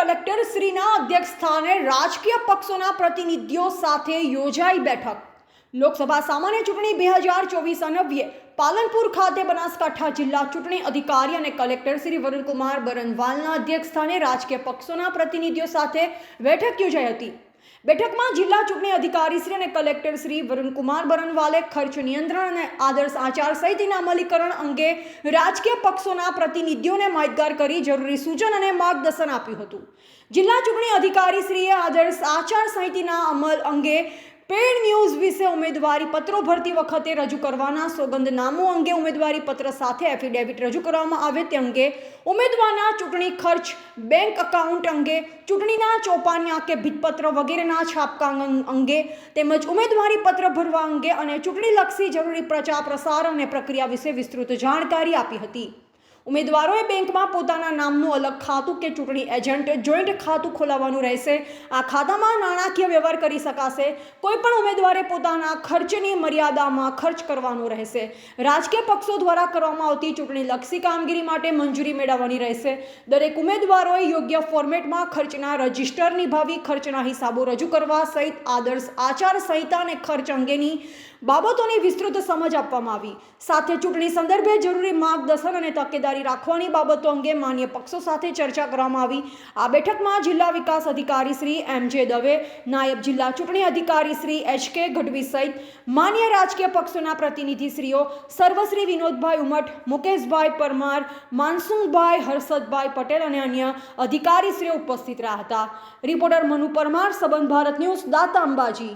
Collector શ્રીના અધ્યક્ષસ્થાને રાજકીય પક્ષોના પ્રતિનિધિઓ સાથે યોજાઈ બેઠક. લોકસભા સામાન્ય ચૂંટણી 2024 અન્વયે પાલનપુર ખાતે બનાસકાંઠા જિલ્લા ચૂંટણી અધિકારી અને કલેક્ટર શ્રી વરુણકુમાર બરનવાલના અધ્યક્ષસ્થાને રાજકીય પક્ષોના પ્રતિનિધિઓ સાથે બેઠક યોજાઈ હતી. બેઠકમાં જિલ્લા ચૂંટણી અધિકારી શ્રી અને કલેક્ટર શ્રી વરુણકુમાર બરનવાલે ખર્ચ નિયંત્રણ અને આદર્શ આચાર સંહિતાના અમલીકરણ અંગે રાજકીય પક્ષોના પ્રતિનિધિઓને માહિતગાર કરી જરૂરી સૂચન અને માર્ગદર્શન આપ્યું હતું. જિલ્લા ચૂંટણી અધિકારી શ્રીએ આદર્શ આચાર સંહિતાના અમલ અંગે પેડ ન્યૂઝ વિશે ઉમેદવારી પત્રો ભરતી વખતે રજૂ કરવાના સોગંદનામું અંગે ઉમેદવારી પત્ર સાથે એફિડેવિટ રજૂ કરવામાં આવે તે અંગે, ઉમેદવારના ચૂંટણી ખર્ચ, બેંક એકાઉન્ટ અંગે, ચૂંટણીના ચોપાનિયા કે ભીતપત્ર વગેરેના છાપકામ અંગે તેમજ ઉમેદવારી પત્ર ભરવા અંગે અને ચૂંટણીલક્ષી જરૂરી પ્રચાર પ્રસાર અને પ્રક્રિયા વિશે વિસ્તૃત જાણકારી આપી હતી. ઉમેદવારોએ બેંકમાં પોતાના નામનું અલગ ખાતું કે ચૂંટણી એજન્ટ જોઈન્ટ ખાતું ખોલાવવાનું રહેશે. આ ખાતામાં નાણાકીય વ્યવહાર કરી શકાશે. કોઈપણ ઉમેદવારે પોતાના ખર્ચની મર્યાદામાં ખર્ચ કરવાનો રહેશે. રાજકીય પક્ષો દ્વારા કરવામાં આવતી ચૂંટણીલક્ષી કામગીરી માટે મંજૂરી મેળવવાની રહેશે. દરેક ઉમેદવારોએ યોગ્ય ફોર્મેટમાં ખર્ચના રજિસ્ટર નિભાવી ખર્ચના હિસાબો રજૂ કરવા સહિત આદર્શ આચાર સંહિતા અને ખર્ચ અંગેની બાબતોની વિસ્તૃત સમજ આપવામાં આવી. સાથે ચૂંટણી સંદર્ભે જરૂરી માર્ગદર્શન અને તકેદારી રાખવાની બાબતો અંગે માન્ય પક્ષો સાથે ચર્ચા કરવામાં આવી. આ બેઠકમાં જિલ્લા વિકાસ અધિકારી શ્રી એમ.જે. દવે, નાયબ જિલ્લા ચૂંટણી અધિકારી શ્રી એચ.કે. ગઢવી સહિત માન્ય રાજકીય પક્ષોના પ્રતિનિધિશ્રીઓ સર્વશ્રી વિનોદભાઈ ઉમટ, મુકેશભાઈ પરમાર, માનસુંગભાઈ, હર્ષદભાઈ પટેલ અને અન્ય અધિકારીશ્રીઓ ઉપસ્થિત રહ્યા હતા. રિપોર્ટર મનુ પરમાર, સંબંધ ભારત ન્યૂઝ, દાતા અંબાજી.